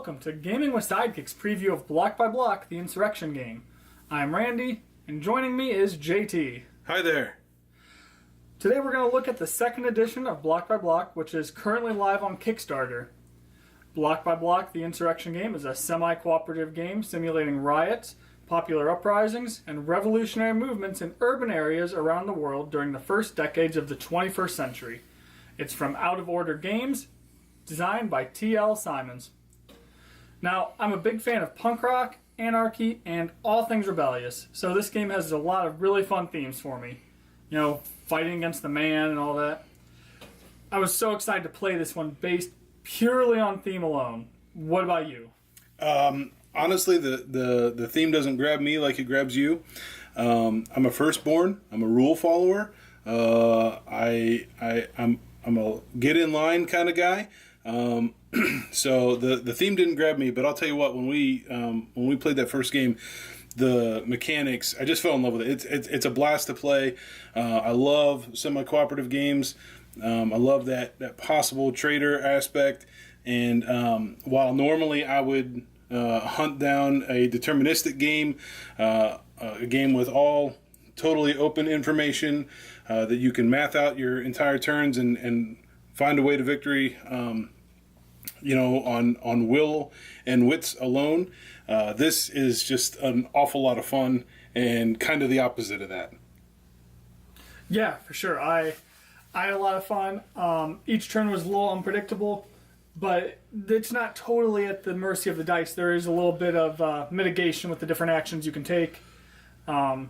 welcome to Gaming with Sidekicks preview of Block by Block, the Insurrection game. I'm Randy, and joining me is JT. Hi there. Today we're going to look at the second edition of Block by Block, which is currently live on Kickstarter. Block by Block, the Insurrection game, is a semi-cooperative game simulating riots, popular uprisings, and revolutionary movements in urban areas around the world during the first decades of the 21st century. It's from Out of Order Games, designed by T.L. Simons. Now, I'm a big fan of punk rock, anarchy, and all things rebellious, so this game has a lot of really fun themes for me. You know, fighting against the man and all that. I was so excited to play this one based purely on theme alone. What about you? Honestly, the theme doesn't grab me like it grabs you. I'm a firstborn. I'm a rule follower. I'm a get in line kind of guy. So the theme didn't grab me, but I'll tell you what, when we played that first game, the mechanics, I just fell in love with it. It's a blast to play. I love semi-cooperative games. I love that possible trader aspect. And while normally I would hunt down a deterministic game, a game with all totally open information that you can math out your entire turns and find a way to victory, on will and wits alone. This is just an awful lot of fun and kind of the opposite of that. Yeah, for sure. I had a lot of fun. Each turn was a little unpredictable, but it's not totally at the mercy of the dice. There is a little bit of mitigation with the different actions you can take. So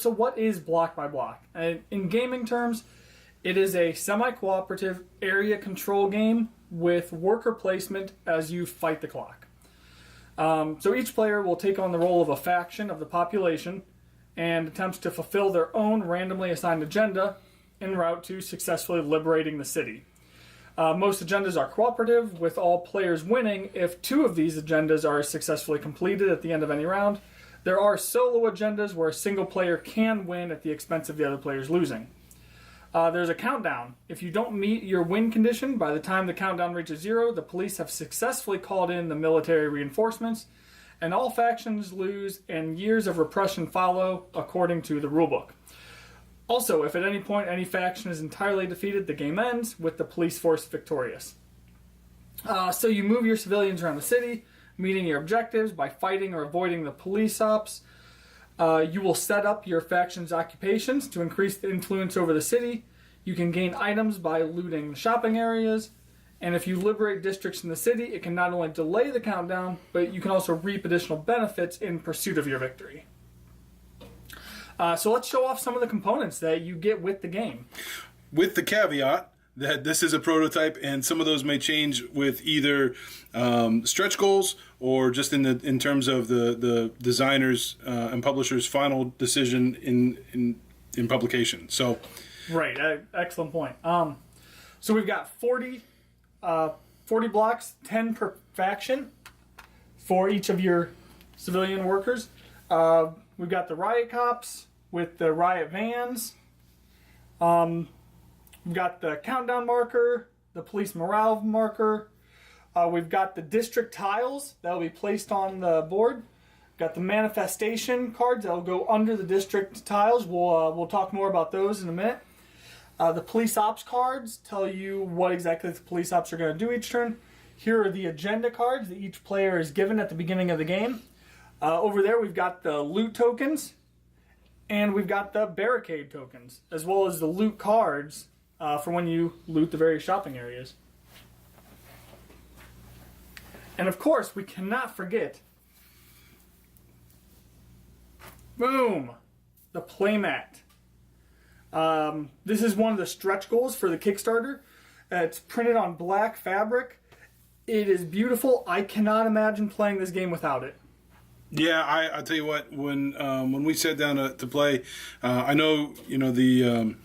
what is Block by Block? In gaming terms, it is a semi-cooperative area control game with worker placement as you fight the clock. So each player will take on the role of a faction of the population and attempts to fulfill their own randomly assigned agenda en route to successfully liberating the city. Most agendas are cooperative, with all players winning if two of these agendas are successfully completed at the end of any round. There are solo agendas where a single player can win at the expense of the other players losing. There's a countdown. If you don't meet your win condition, by the time the countdown reaches 0, the police have successfully called in the military reinforcements, and all factions lose and years of repression follow according to the rulebook. Also, if at any point any faction is entirely defeated, the game ends with the police force victorious. So you move your civilians around the city, meeting your objectives by fighting or avoiding the police ops. You will set up your faction's occupations to increase the influence over the city. You can gain items by looting shopping areas. And if you liberate districts in the city, it can not only delay the countdown, but you can also reap additional benefits in pursuit of your victory. So let's show off some of the components that you get with the game. With the caveat that this is a prototype, and some of those may change with either stretch goals or just in terms of the designers and publishers' final decision in publication. So, right, excellent point. So we've got 40 blocks, 10 per faction for each of your civilian workers. We've got the riot cops with the riot vans. We've got the countdown marker, the police morale marker. We've got the district tiles that will be placed on the board. We've got the manifestation cards that will go under the district tiles. We'll talk more about those in a minute. The police ops cards tell you what exactly the police ops are going to do each turn. Here are the agenda cards that each player is given at the beginning of the game. Over there we've got the loot tokens, and we've got the barricade tokens, as well as the loot cards for when you loot the various shopping areas. And of course, we cannot forget, boom, the playmat. This is one of the stretch goals for the Kickstarter. It's printed on black fabric. It is beautiful. I cannot imagine playing this game without it. Yeah, I'll tell you what. When we sat down to play, I know the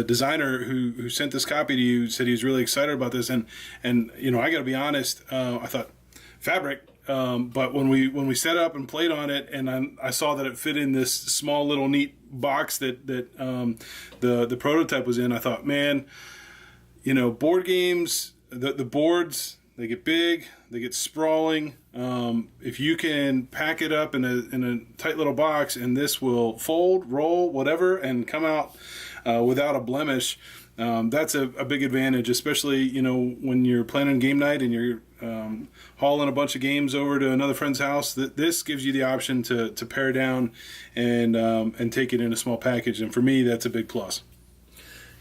designer who sent this copy to you said he was really excited about this, and I got to be honest. I thought fabric, but when we set up and played on it, and I saw that it fit in this small little neat box that the prototype was in, I thought, man, board games the boards, they get big, they get sprawling. If you can pack it up in a tight little box, and this will fold, roll, whatever, and come out without a blemish, that's a big advantage, especially when you're planning game night and you're hauling a bunch of games over to another friend's house. This gives you the option to pare down and take it in a small package, and for me, that's a big plus.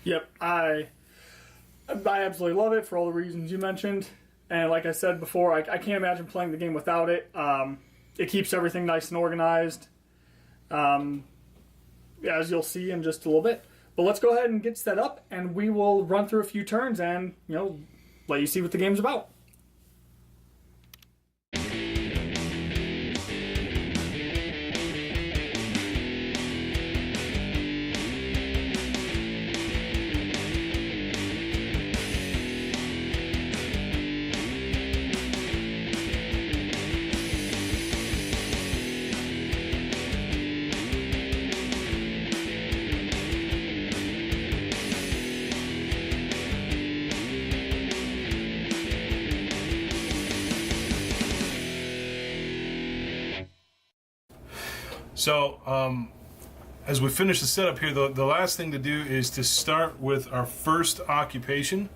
Yep, I absolutely love it for all the reasons you mentioned. And like I said before, I can't imagine playing the game without it. It keeps everything nice and organized, as you'll see in just a little bit. But let's go ahead and get set up, and we will run through a few turns and, let you see what the game's about. So, as we finish the setup here, the last thing to do is to start with our first occupation,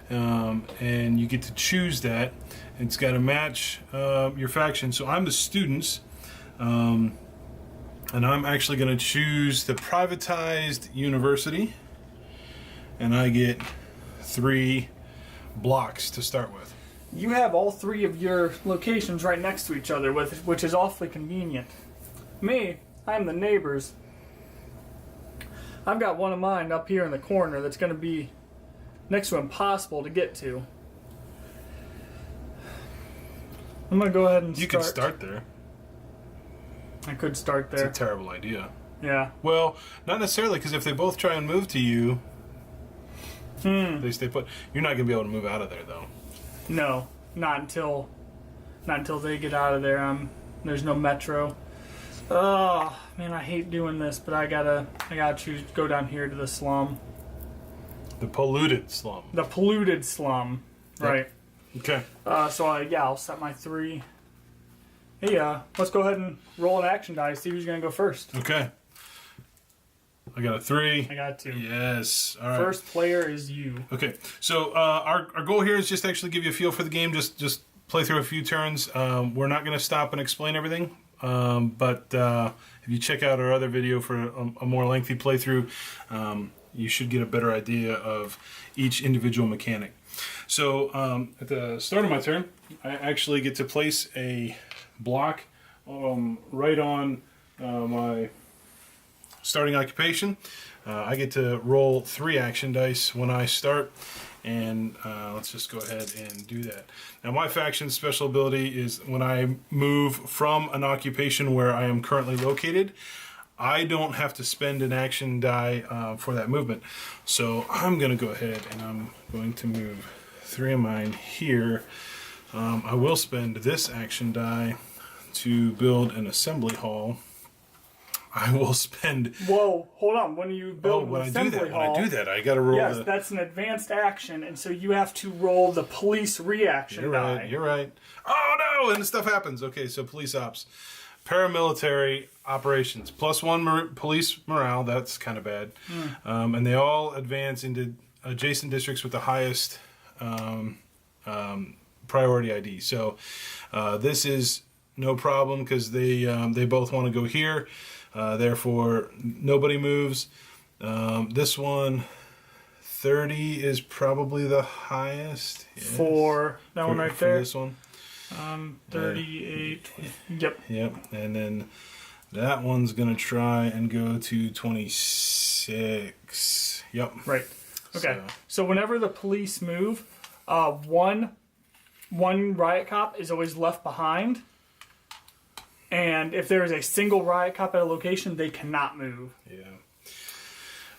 and you get to choose that. It's got to match your faction. So I'm the students, and I'm actually going to choose the privatized university, and I get 3 blocks to start with. You have all 3 of your locations right next to each other, which is awfully convenient. Me, I'm the neighbors. I've got one of mine up here in the corner that's going to be next to impossible to get to. I'm going to go ahead and start. You can start there. I could start there. It's a terrible idea. Yeah. Well, not necessarily, because if they both try and move to you, they stay put. You're not going to be able to move out of there, though. No, not until they get out of there. There's no metro. Oh man, I hate doing this, but I gotta choose to go down here to the slum. The polluted slum. The polluted slum, right? Okay. So I'll set my 3. Hey, let's go ahead and roll an action die. See who's gonna go first. Okay. I got a 3. I got 2. Yes. All right. First player is you. Okay. So our goal here is just to actually give you a feel for the game. Just play through a few turns. We're not going to stop and explain everything. But if you check out our other video for a more lengthy playthrough, you should get a better idea of each individual mechanic. So at the start of my turn, I actually get to place a block right on my starting occupation. I get to roll 3 action dice when I start, and let's just go ahead and do that. Now, my faction's special ability is when I move from an occupation where I am currently located, I don't have to spend an action die for that movement. So I'm going to go ahead and I'm going to move 3 of mine here. I will spend this action die to build an assembly hall. I will spend... Whoa, hold on. When you build an assembly hall... When I do that, I got to roll Yes, that's an advanced action, and so you have to roll the police reaction die. You're right. Oh, no! And stuff happens. Okay, so police ops. Paramilitary operations. +1 police morale. That's kind of bad. And they all advance into adjacent districts with the highest priority ID. So this is no problem because they both want to go here. Therefore, nobody moves. This one, 30 is probably the highest. Yes. For that one right there? For this one. 38. Yep. Yep. And then that one's going to try and go to 26. Yep. Right. Okay. So whenever the police move, one riot cop is always left behind. And if there is a single riot cop at a location, they cannot move. Yeah.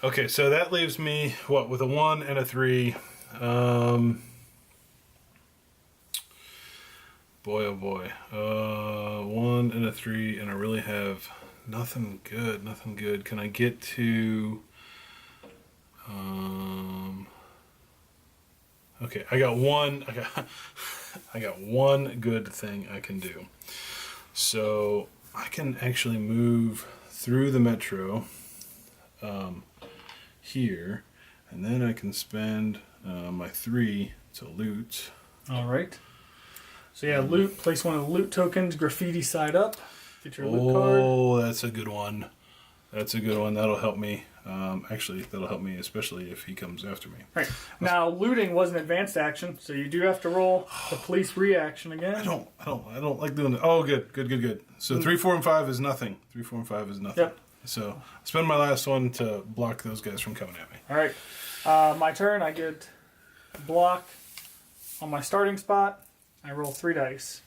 Okay, so that leaves me, with a 1 and a 3. Boy, oh boy. 1 and a 3, and I really have nothing good. Can I get to... Okay, I got one. I got one good thing I can do. So I can actually move through the metro here, and then I can spend my 3 to loot. All right. So yeah, loot. Place one of the loot tokens. Graffiti side up. Get your loot card. Oh, that's a good one. That's a good one. That'll help me. Actually, that'll help me, especially if he comes after me. Right. Now, looting was an advanced action, so you do have to roll the police reaction again. I don't like doing that. Oh, good. So 3, 4, and 5 is nothing. 3, 4, and 5 is nothing. Yep. So spend my last one to block those guys from coming at me. All right. My turn. I get block on my starting spot. I roll 3 dice.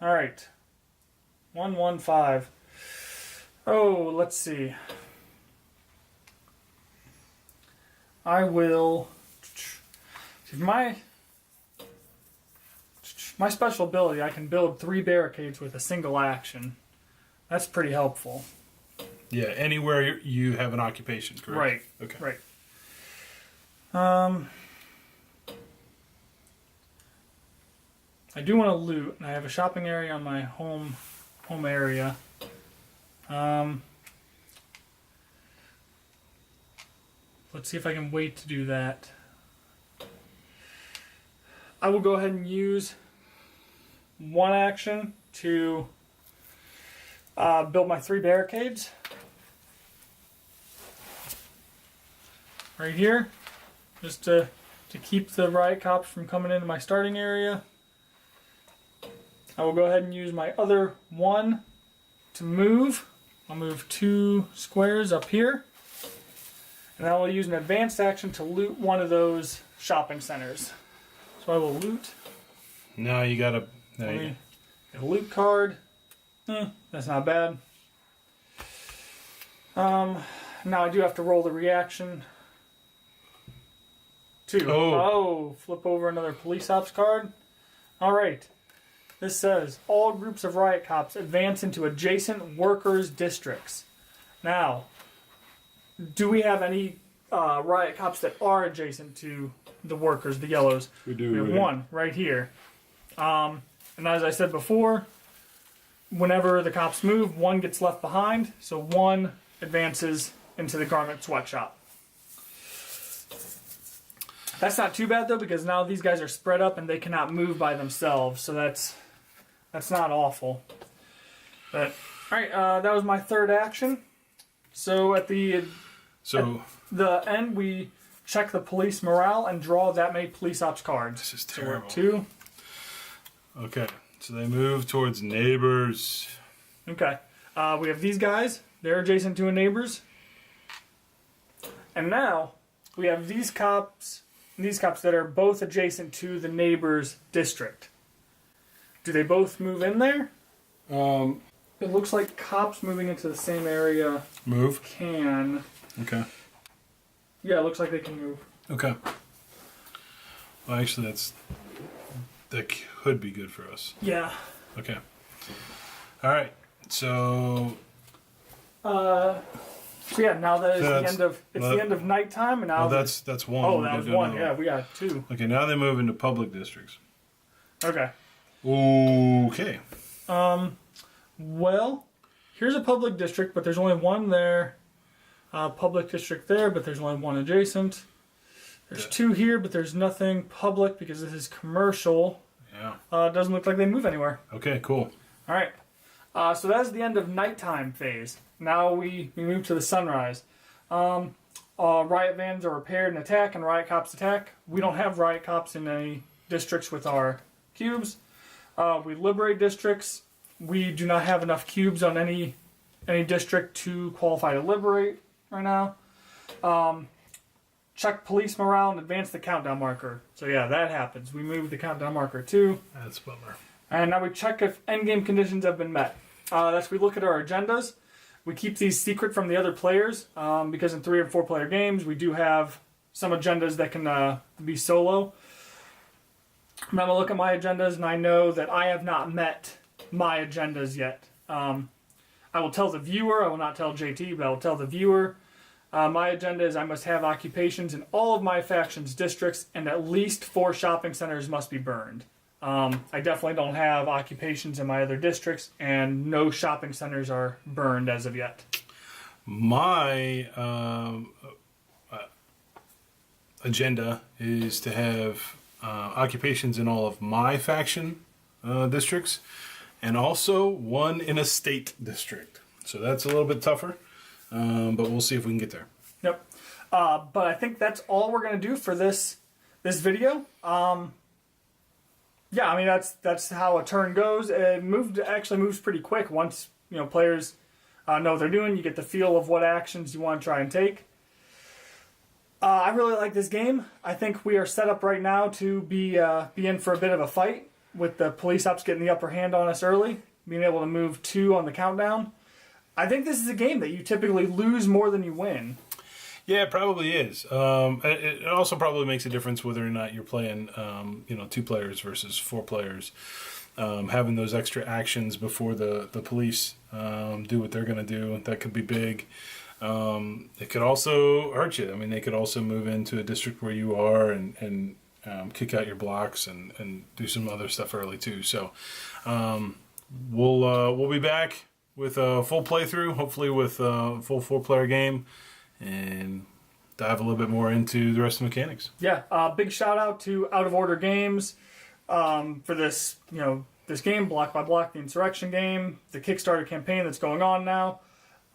All right. 1, 1, 5. Oh, let's see. I will. My special ability, I can build 3 barricades with a single action. That's pretty helpful. Yeah, anywhere you have an occupation, correct? Right. Okay. Right. I do want to loot, and I have a shopping area on my home area. Let's see if I can wait to do that. I will go ahead and use one action to build my 3 barricades. Right here. Just to keep the riot cops from coming into my starting area. I will go ahead and use my other 1 to move. I'll move 2 squares up here. And I will use an advanced action to loot one of those shopping centers. So I will loot. Now you gotta... Get a loot card. That's not bad. Now I do have to roll the reaction. 2. Oh, flip over another police ops card. Alright. This says, all groups of riot cops advance into adjacent workers' districts. Now, do we have any riot cops that are adjacent to the workers, the yellows? We do. We have 1 right here. And as I said before, whenever the cops move, 1 gets left behind, so 1 advances into the garment sweatshop. That's not too bad though, because now these guys are spread up and they cannot move by themselves, so that's not awful. But alright, that was my 3rd action. So at the end, we check the police morale and draw that many police ops cards. This is terrible. So we're 2. Okay, so they move towards neighbors. Okay. We have these guys. They're adjacent to a neighbors. And now we have these cops that are both adjacent to the neighbor's district. Do they both move in there? It looks like cops moving into the same area Move. can. Okay. Yeah, it looks like they can move. Okay. Well, actually, that could be good for us. Yeah. Okay. All right. So. So yeah, now that is the end of nighttime, and now that's 1. Oh, that was 1. Yeah, we got 2. Okay, now they move into public districts. Okay. Okay. Well, here's a public district, but there's only 1 there. Public district there, but there's only 1 adjacent. There's 2 here, but there's nothing public because this is commercial. Yeah. It doesn't look like they move anywhere. Okay, cool. All right. So that's the end of nighttime phase. Now we move to the sunrise. Riot vans are repaired and attack, and riot cops attack. We don't have riot cops in any districts with our cubes. We liberate districts. We do not have enough cubes on any district to qualify to liberate right now. Check police morale and advance the countdown marker. So yeah, that happens. We move the countdown marker too. That's a bummer. And now we check if endgame conditions have been met. That's we look at our agendas. We keep these secret from the other players because in 3 or 4 player games we do have some agendas that can be solo. I'm going to look at my agendas and I know that I have not met my agendas yet. I will tell the viewer, I will not tell JT, but I will tell the viewer My agenda is I must have occupations in all of my faction's districts, and at least 4 shopping centers must be burned. I definitely don't have occupations in my other districts, and no shopping centers are burned as of yet. My agenda is to have occupations in all of my faction districts, and also 1 in a state district. So that's a little bit tougher. But we'll see if we can get there. Yep. But I think that's all we're going to do for this video. Yeah, I mean that's how a turn goes. It actually moves pretty quick once players know what they're doing. You get the feel of what actions you want to try and take. I really like this game. I think we are set up right now to be in for a bit of a fight with the police ops getting the upper hand on us early, being able to move 2 on the countdown. I think this is a game that you typically lose more than you win. Yeah, it probably is. It also probably makes a difference whether or not you're playing, 2 players versus 4 players. Having those extra actions before the police do what they're going to do, that could be big. It could also hurt you. I mean, they could also move into a district where you are and kick out your blocks and do some other stuff early too. So we'll be back with a full playthrough, hopefully with a full 4-player game, and dive a little bit more into the rest of the mechanics. Yeah, big shout out to Out of Order Games for this, this game, Block by Block, the Insurrection game, the Kickstarter campaign that's going on now.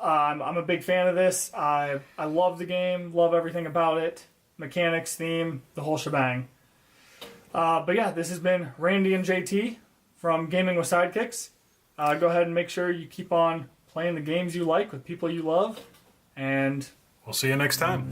I'm a big fan of this. I love the game, love everything about it, mechanics, theme, the whole shebang. But yeah, this has been Randy and JT from Gaming with Sidekicks. Go ahead and make sure you keep on playing the games you like with people you love, and we'll see you next time.